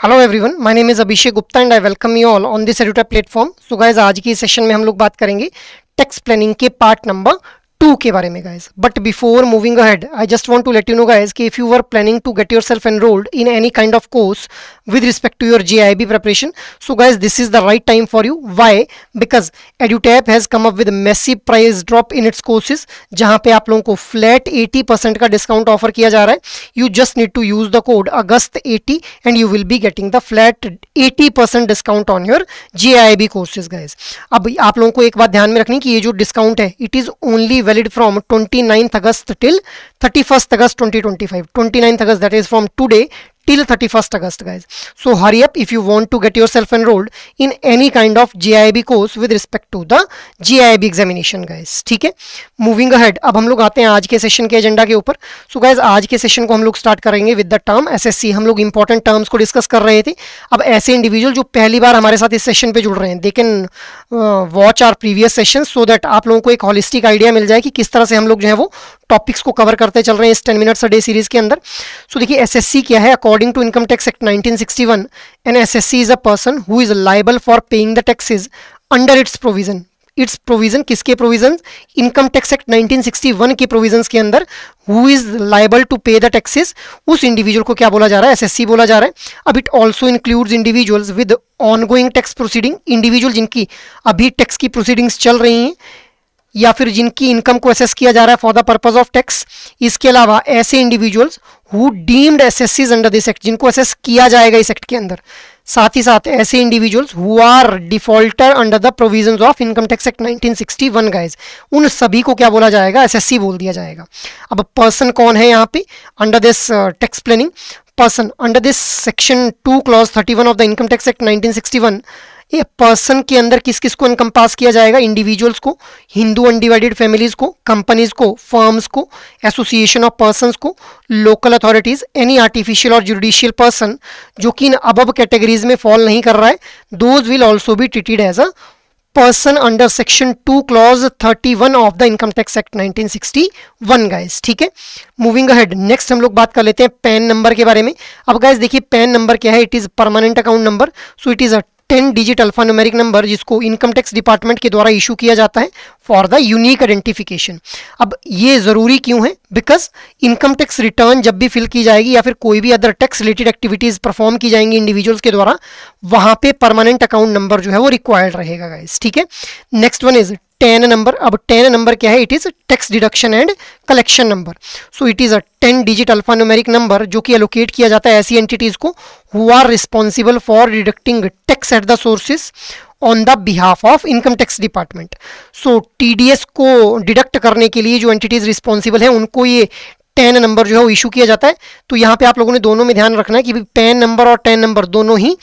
Hello everyone, my name is Abhishek Gupta and I welcome you all on this edutech platform. So guys, आज की session में हम लोग बात करेंगे टैक्स प्लानिंग के पार्ट नंबर 2 के बारे में guys. But before moving ahead, I just want to let you know guys कि if you are planning to get yourself enrolled in any kind of course with respect to your GIB preparation, so guys this is the right time for you. Why? Because EduTap has come up with a massive price drop in its courses, जहां पे आप लोगों को flat 80% का discount offer किया जा रहा है। You just need to use the code AUGUST80 and you will be getting the flat 80% discount on your GIB courses guys। अब आप लोगों को एक बात ध्यान में रखनी कि ये जो डिस्काउंट है it is only valid from 29th August till 31st August 2025। 29th August that is from today till 31st August guys. So hurry up if you want to get yourself enrolled in any kind of GIB course with respect to the GIB examination guys। ठीक है, moving ahead, अब हम लोग आते हैं आज के session के एजेंडा के ऊपर। सो गाइज, आज के सेशन को हम लोग स्टार्ट करेंगे विद द टर्म SSC। हम लोग इंपॉर्टेंट टर्म्स को डिस्कस कर रहे थे। अब ऐसे इंडिविजुअल जो पहली बार हमारे साथ इस सेशन पे जुड़ रहे हैं, they can watch our previous session so that आप लोगों को एक हॉलिस्टिक आइडिया मिल जाए कि किस तरह से हम लोग जो है वो टॉपिक्स को कवर करते चल रहे हैं इस 10 मिनट्स अ डे सीरीज के अंदर। सो देखिए, SSC क्या है? According to income tax act 1961, an SSC is a person who is liable for paying the taxes under its provision. Its provision किसके प्रोविजन? इनकम टैक्स एक्ट 1961 के provisions के अंदर who is liable to pay the taxes, उस individual को क्या बोला जा रहा है? SSC बोला जा रहा है। अब it also includes individuals with ongoing tax proceeding, individual जिनकी अभी टैक्स की प्रोसीडिंग्स चल रही हैं या फिर जिनकी इनकम को असेस किया जा रहा है for the purpose of tax. इसके अलावा ऐसे individuals who deemed SSCs under this act, जिनको असेस किया जाएगा इस एक्ट के अंदर। साथ ही साथ ऐसे individuals who are defaulter under the provisions of income tax act 1961 guys, उन सभी को क्या बोला जाएगा? SSC बोल दिया जाएगा। अब पर्सन कौन है यहाँ पे under this tax planning? Person under this section 2 clause 31 of the income tax act 1961, ये पर्सन के अंदर किस किस को इनकम्पास किया जाएगा? इंडिविजुअल्स को, हिंदू अनडिवाइडेड फैमिलीज को, कंपनीज को, फर्म्स को, एसोसिएशन ऑफ पर्संस को, लोकल अथॉरिटीज, एनी आर्टिफिशियल और जुडिशियल पर्सन जो कि इन अबव कैटेगरीज में फॉल नहीं कर रहा है, those will also be treated as a person under section 2 clause 31 of the income tax act 1961 guys. ठीक है, मूविंग अहेड, नेक्स्ट हम लोग बात कर लेते हैं पैन नंबर के बारे में। अब गाइस देखिए, पैन नंबर क्या है? It is permanent account number. So it is a 10 digit alpha numeric number जिसको इनकम टैक्स डिपार्टमेंट के द्वारा इशू किया जाता है फॉर द यूनिक आइडेंटिफिकेशन। अब ये जरूरी क्यों है? बिकॉज इनकम टैक्स रिटर्न जब भी फिल की जाएगी या फिर कोई भी other tax related activities perform की जाएंगी इंडिविजुअल्स के द्वारा, वहां पे परमानेंट अकाउंट नंबर जो है वो रिक्वायर्ड रहेगा गाइस। ठीक है, next one is TAN number. अब टैन नंबर क्या है? It is tax deduction and collection number. So it is a 10 digit alpha numeric number जो कि एलोकेट किया जाता है ऐसी एंटिटीज को who are responsible for deducting tax at the sources on the behalf of income tax department. So TDS को deduct करने के लिए जो एंटिटीज रिस्पॉन्सिबल है उनको ये टैन नंबर जो है वो इशू किया जाता है। तो यहाँ पे आप लोगों ने दोनों में ध्यान रखना है कि पैन नंबर और टैन नंबर दोनों ही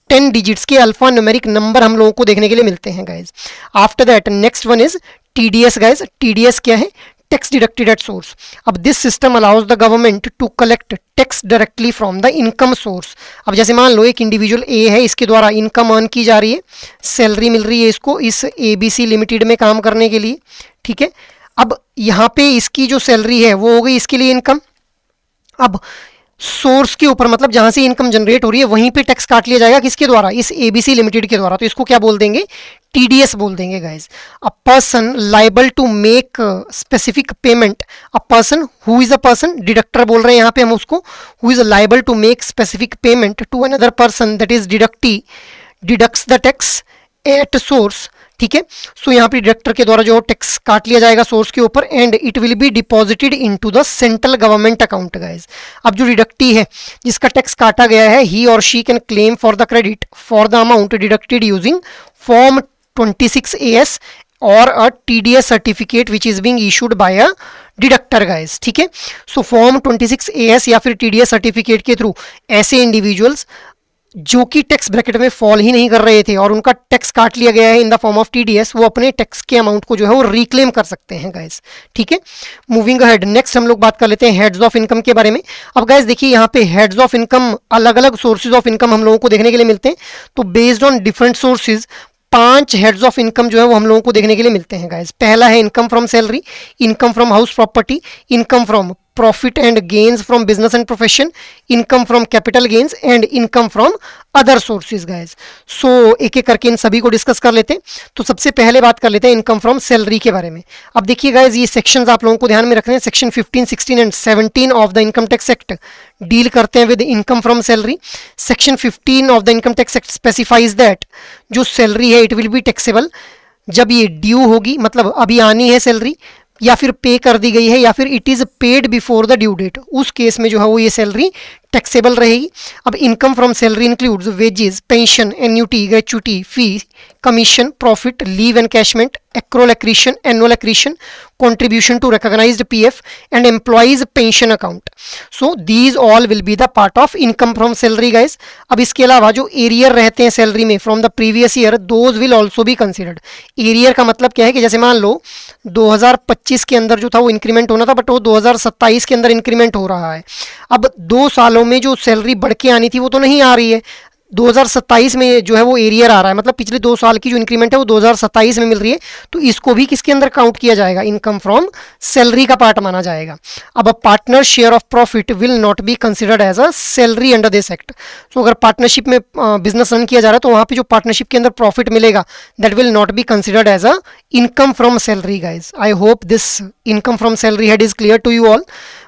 10 डिजिट्स के अल्फा न्यूमेरिक नंबर हम लोगों को देखने के लिए मिलते हैं guys. After that next one is TDS guys. TDS क्या है? Tax deducted at source. अब this system allows the government to collect tax directly from the income source. अब जैसे मान लो एक इंडिविजुअल A है, इसके द्वारा इनकम अर्न की जा रही है, सैलरी मिल रही है इसको इस ABC लिमिटेड में काम करने के लिए। ठीक है, अब यहाँ पे इसकी जो सैलरी है वो हो गई इसके लिए इनकम। अब सोर्स के ऊपर मतलब जहां से इनकम जनरेट हो रही है वहीं पे टैक्स काट लिया जाएगा, किसके द्वारा? इस ABC लिमिटेड के द्वारा। तो इसको क्या बोल देंगे? TDS बोल देंगे guys. A person liable to make specific payment, a person who is a person, deductor बोल रहे हैं यहाँ पे हम उसको, who is liable to make specific payment to another person that is deductee deducts the tax at source. ठीक है, सो यहाँ पे डिडक्टर के द्वारा जो टैक्स काट लिया जाएगा सोर्स के ऊपर and it will be deposited into the central government account guys. अब जो डिडक्टी है जिसका टैक्स काटा गया है, ही और she can claim for the credit for the amount deducted using form 26AS और अ TDS certificate which is being issued by a deductor guys. ठीक है, सो फॉर्म 26AS या फिर TDS सर्टिफिकेट के थ्रू ऐसे इंडिविजुअल्स जो कि टैक्स ब्रैकेट में फॉल ही नहीं कर रहे थे और उनका टैक्स काट लिया गया है in the form of TDS, वो अपने टैक्स के अमाउंट को जो है वो रिक्लेम कर सकते हैं गाइस। ठीक है, मूविंग अहेड, नेक्स्ट हम लोग बात कर लेते हैं हेड्स ऑफ इनकम के बारे में। अब गाइस देखिए, यहाँ पे हेड्स ऑफ इनकम, अलग अलग सोर्सेज ऑफ इनकम हम लोगों को देखने के लिए मिलते हैं। तो based on different sources 5 heads of income जो है वो हम लोगों को देखने के लिए मिलते हैं गाइस। पहला है income from salary, income from house property, income from profit and gains from business and profession, income from capital gains and income from other sources guys. So एक एक करके इन सभी को डिस्कस कर लेते हैं। तो सबसे पहले बात कर लेते हैं इनकम फ्रॉम सैलरी के बारे में। अब देखिए गाइस, ये सेक्शंस आप लोगों को ध्यान में रखने हैं। Section 15, 16 and 17 of the income tax act deal करते हैं with income from salary. Section 15 of the income tax act specifies that जो सैलरी है इट विल बी टैक्सेबल जब ये ड्यू होगी, मतलब अभी आनी है सैलरी, या फिर पे कर दी गई है, या फिर it is paid before the due date, उस केस में जो है वो ये सैलरी टैक्सेबल रहेगी। अब income from salary includes wages, pension, annuity, gratuity, fee, commission, profit, leave encashment, accrual accretion, annual accretion, contribution to recognized PF and employees pension account. So these all will be the part of income from salary guys. अब इसके अलावा जो arrear रहते हैं salary में from the previous year, those will also be considered. Arrear का मतलब क्या है कि जैसे मान लो 2025 के अंदर जो था वो इंक्रीमेंट होना था, बट वो 2027 के अंदर इंक्रीमेंट हो रहा है। अब 2 सालों में जो सैलरी बढ़ के आनी थी वो तो नहीं आ रही है, 2027 में जो है वो एरियर आ रहा है, मतलब पिछले 2 साल की जो इंक्रीमेंट है वो 2027 में मिल रही है, तो इसको भी किसके अंदर काउंट किया जाएगा, इनकम फ्रॉम सैलरी का पार्ट माना जाएगा। अब partner share of profit will not be considered as a salary under this act. तो अगर पार्टनरशिप में बिजनेस रन किया जा रहा है तो वहाँ पे जो पार्टनरशिप के अंदर प्रॉफिट मिलेगा that will not be considered as a income from salary guys. I hope this income from salary head is clear to you all.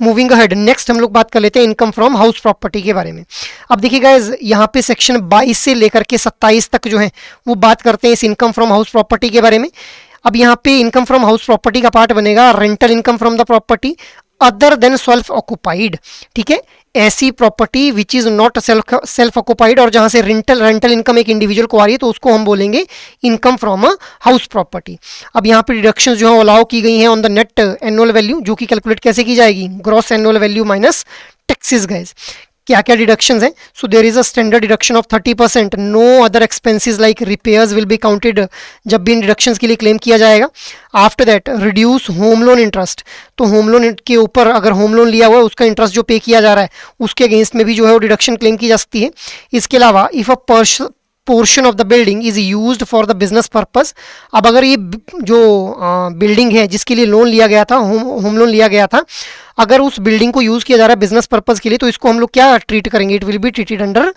Moving ahead, next हम लोग बात कर लेते हैं इनकम फ्रॉम हाउस प्रॉपर्टी के बारे में। अब देखिए गाइज, यहाँ पे सेक्शन 22 से लेकर के 27 तक जो है वो बात करते हैं इस इनकम फ्रॉम हाउस प्रॉपर्टी के बारे में। अब यहाँ पे इनकम फ्रॉम हाउस प्रॉपर्टी का पार्ट बनेगा rental income from the property other than self occupied. ठीक है, ऐसी property which is not self occupied और जहां से रेंटल इनकम एक इंडिविजुअल को आ रही है तो उसको हम बोलेंगे income from a house property. अब यहाँ पे डिडक्शंस जो है अलाउ की गई हैं on the net annual value, जो कि कैलकुलेट कैसे की जाएगी, gross annual value minus taxes guys. क्या क्या डिडक्शंस हैं? So there is a standard deduction of 30%, no other expenses like repairs will be counted जब भी इन डिडक्शंस के लिए क्लेम किया जाएगा। After that reduce home loan interest, तो होम लोन के ऊपर अगर होम लोन लिया हुआ है उसका इंटरेस्ट जो पे किया जा रहा है उसके अगेंस्ट में भी जो है वो डिडक्शन क्लेम की जा सकती है। इसके अलावा if a portion of the building is used for the business purpose, अब अगर ये जो बिल्डिंग है जिसके लिए लोन लिया गया था, होम लोन लिया गया था, अगर उस बिल्डिंग को यूज किया जा रहा है बिजनेस पर्पस के लिए तो इसको हम लोग क्या ट्रीट करेंगे, it will be treated under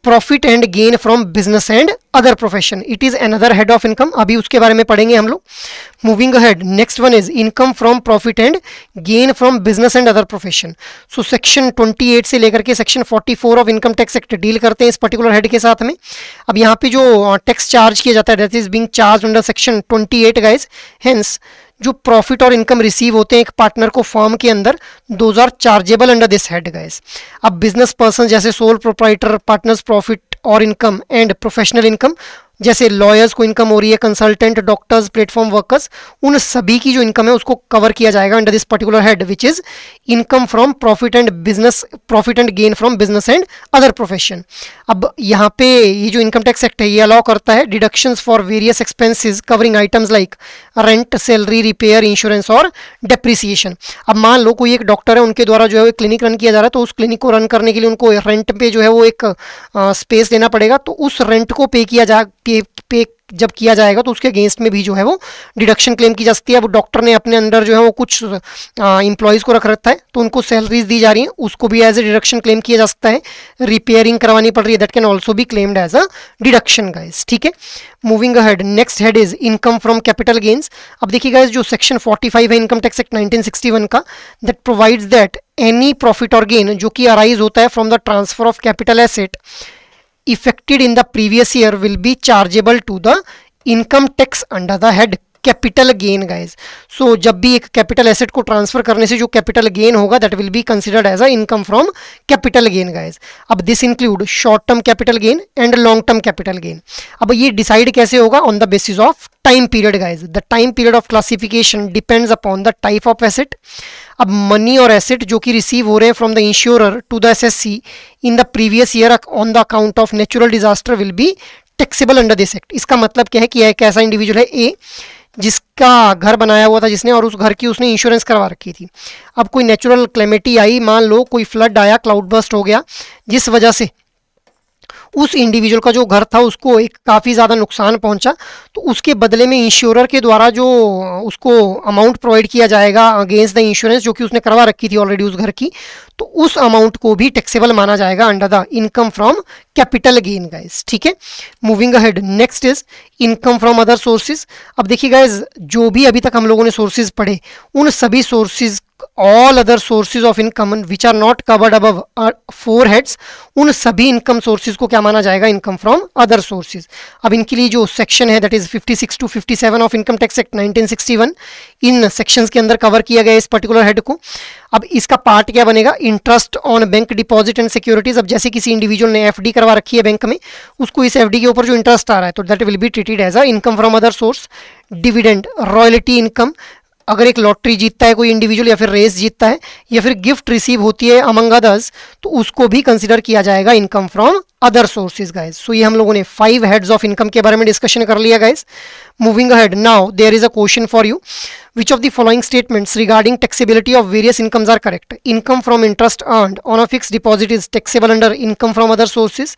profit and gain from business and other profession. It is another head of income, अभी उसके बारे में पढ़ेंगे हम लोग। Moving ahead, next one is income from profit and gain from business and other profession. So section 28 से लेकर के section 44 of income tax act deal करते हैं इस पर्टिकुलर हेड के साथ में। अब यहाँ पे जो टैक्स चार्ज किया जाता है that is being charge under section 28 guys. Hence जो प्रॉफिट और इनकम रिसीव होते हैं एक पार्टनर को फर्म के अंदर, those are chargeable under this head guys. अब बिजनेस पर्सन जैसे सोल प्रोप्राइटर, पार्टनर्स प्रॉफिट और इनकम एंड प्रोफेशनल इनकम, जैसे लॉयर्स को इनकम हो रही है, कंसल्टेंट, डॉक्टर्स, प्लेटफॉर्म वर्कर्स, उन सभी की जो इनकम है उसको कवर किया जाएगा under this particular head which is income from profit and business, profit and gain from business and other profession. अब यहाँ पे ये जो इनकम टैक्स एक्ट है ये अलाउ करता है deductions for various expenses covering items like rent, salary, repair, insurance और डेप्रिसिएशन। अब मान लो कोई एक डॉक्टर है, उनके द्वारा जो है क्लिनिक रन किया जा रहा है, तो उस क्लिनिक को रन करने के लिए उनको रेंट पे जो है वो एक स्पेस देना पड़ेगा, तो उस रेंट को पे किया जा पे जब किया जाएगा तो उसके अगेंस्ट में भी जो है वो डिडक्शन क्लेम की जा सकती है। अब डॉक्टर ने अपने अंडर जो है वो कुछ इंप्लॉइज को रख रखा है तो उनको सैलरीज दी जा रही हैं, उसको भी एज ए डिडक्शन क्लेम किया जा सकता है। रिपेयरिंग करवानी पड़ रही है, that can also be claimed as a deduction guys. ठीक है, moving ahead, next head is income from capital gains. अब देखिए गाइस, जो सेक्शन 45 है इनकम टैक्स एक्ट 1961 का, that provides that any profit और गेन जो कि अराइज होता है from the transfer of capital asset effected in the previous year will be chargeable to the income tax under the head capital gain guys. So जब भी एक capital asset को transfer करने से जो कैपिटल गेन होगा that will be considered as a income from capital gain guys. अब this include short term capital gain and long term capital gain. अब ये डिसाइड कैसे होगा, on the basis of time period guys. The time period of classification depends upon the type of asset. अब money और asset जो कि receive हो रहे हैं from the insurer to the SSC in the previous year on the account of natural disaster will be taxable under this act. इसका मतलब क्या है कि एक ऐसा इंडिविजुअल है ए जिसका घर बनाया हुआ था जिसने, और उस घर की उसने इंश्योरेंस करवा रखी थी। अब कोई नेचुरल क्लेमिटी आई, मान लो कोई फ्लड आया, क्लाउड बर्स्ट हो गया, जिस वजह से उस इंडिविजुअल का जो घर था उसको एक काफ़ी ज़्यादा नुकसान पहुंचा, तो उसके बदले में इंश्योरर के द्वारा जो उसको अमाउंट प्रोवाइड किया जाएगा अगेंस्ट द इंश्योरेंस जो कि उसने करवा रखी थी ऑलरेडी उस घर की, तो उस अमाउंट को भी टैक्सेबल माना जाएगा under the income from capital gain guys. ठीक है, moving ahead, next is income from other sources. अब देखिए गाइस, जो भी अभी तक हम लोगों ने सोर्सेज पढ़े, उन सभी sources, all other sources of income which are not covered above 4 heads, उन सभी इनकम सोर्सेज को क्या माना जाएगा? Income from other sources. अब इनके लिए जो सेक्शन है that is 56 to 57 of income tax act 1961, इन सेक्शंस के अंदर कवर किया गया इस पर्टिकुलर हेड को। अब इसका पार्ट क्या बनेगा? Interest on bank deposit and securities. अब जैसे किसी इंडिविजुअल ने एफडी करवा रखी है बैंक में, उसको इस एफडी के ऊपर जो इंटरेस्ट आ रहा है तो that will be treated as a income from other source. Dividend, royalty income, अगर एक लॉटरी जीतता है कोई इंडिविजुअल या फिर रेस जीतता है या फिर गिफ्ट रिसीव होती है अमंग अदर्स, तो उसको भी कंसीडर किया जाएगा income from other sources guys. So ये हम लोगों ने 5 हेड्स ऑफ इनकम के बारे में डिस्कशन कर लिया guys. Moving ahead, now there is a question for you, which of the following statements regarding taxability of various incomes are correct? Income from interest earned on a fixed deposit is taxable under income from other sources.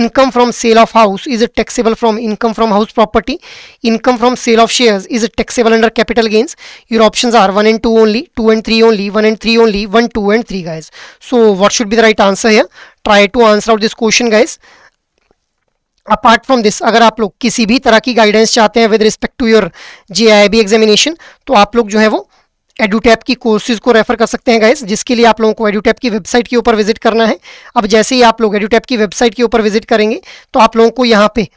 Income from sale of house is taxable from income from house property. Income from sale of shares is taxable under capital gains. Your options are 1 and 2 only, 2 and 3 only, 1 and 3 only, 1, 2 and 3 guys. So what should be the right answer here? Try to answer out this question guys. Apart from this, अगर आप लोग किसी भी तरह की guidance चाहते हैं with respect to your JIIB examination, तो आप लोग जो है वो एडुटैप की कोर्सेज को रेफर कर सकते हैं गाइस, जिसके लिए आप लोगों को एडुटैप की वेबसाइट के ऊपर विजिट करना है। अब जैसे ही आप लोग एडुटैप की वेबसाइट के ऊपर विजिट करेंगे तो आप लोगों को यहाँ पे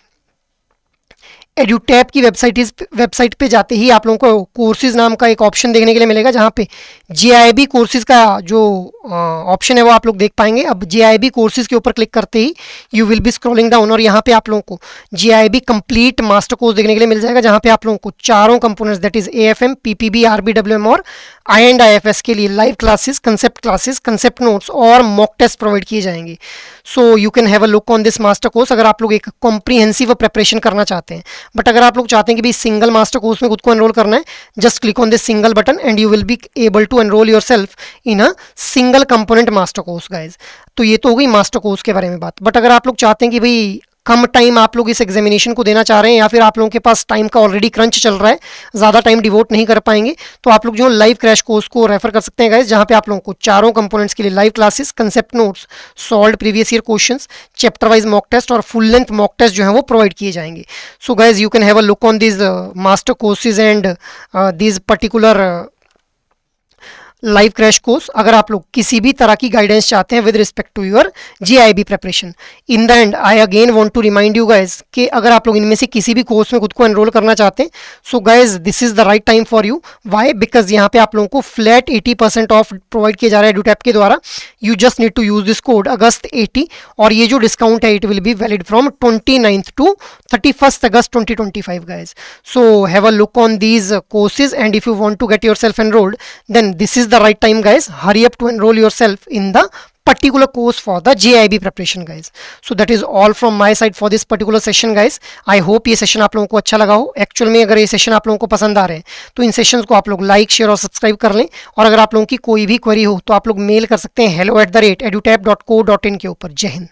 एडुटैप की वेबसाइट पे जाते ही आप लोगों को कोर्सेज नाम का एक ऑप्शन देखने के लिए मिलेगा, जहाँ पे JIIB कोर्सेज का जो ऑप्शन है वो आप लोग देख पाएंगे। अब JIIB कोर्सेज के ऊपर क्लिक करते ही you will be scrolling down और यहाँ पे आप लोगों को JIIB कंप्लीट मास्टर कोर्स देखने के लिए मिल जाएगा, जहाँ पे आप लोगों को चारों components that is AFM, PPB, RBWM और I&IFS के लिए लाइव क्लासेस, कंसेप्ट नोट्स और मॉक टेस्ट प्रोवाइड किए जाएंगे। So you can have a look on this master course अगर आप लोग एक कॉम्प्रीहेंसिव प्रिपरेशन करना चाहते हैं। बट अगर आप लोग चाहते हैं कि भाई सिंगल मास्टर कोर्स में खुद को एनरोल करना है, just click on this single button and you will be able to enrol yourself in a single component master course guys. तो ये तो हो गई मास्टर कोर्स के बारे में बात। बट अगर आप लोग चाहते हैं कि भाई कम टाइम आप लोग इस एग्जामिनेशन को देना चाह रहे हैं या फिर आप लोगों के पास टाइम का ऑलरेडी क्रंच चल रहा है, ज़्यादा टाइम डिवोट नहीं कर पाएंगे, तो आप लोग जो लाइव क्रैश कोर्स को रेफर कर सकते हैं गाइस, जहाँ पे आप लोगों को चारों कंपोनेंट्स के लिए live classes, concept notes, solved previous year questions, chapter wise mock test और फुल लेंथ मॉक टेस्ट जो है वो प्रोवाइड किए जाएंगे। So guys you can have a look on this master courses and this particular live crash course अगर आप लोग किसी भी तरह की गाइडेंस चाहते हैं with respect to your JIIB preparation. In the end I again want to remind you guys कि अगर आप लोग इनमें से किसी भी कोर्स में खुद को एनरोल करना चाहते हैं, so guys this is the right time for you. Why? Because यहाँ पे आप लोगों को फ्लैट 80% ऑफ प्रोवाइड किया जा रहा है एडुटैप के द्वारा। You just need to use this code August 80 और ये जो डिस्काउंट है it will be valid from 29th to 31st August 2025 guys. So have a look on these courses and if you want to get yourself enrolled, then this is the right time guys. Hurry up to enroll yourself in the particular course for the JIIB preparation guys. So that is all from my side for this particular session guys. I hope ये session आप लोगों को अच्छा लगा हो। Actual में अगर ये सेशन आप लोगों को पसंद आ रहे हैं तो इन सेशंस को आप लोग लाइक, शेयर और सब्सक्राइब कर लें। और अगर आप लोगों की कोई भी क्वेरी हो तो आप लोग मेल कर सकते हैं hello@edutap.co.in के ऊपर। जय हिंद।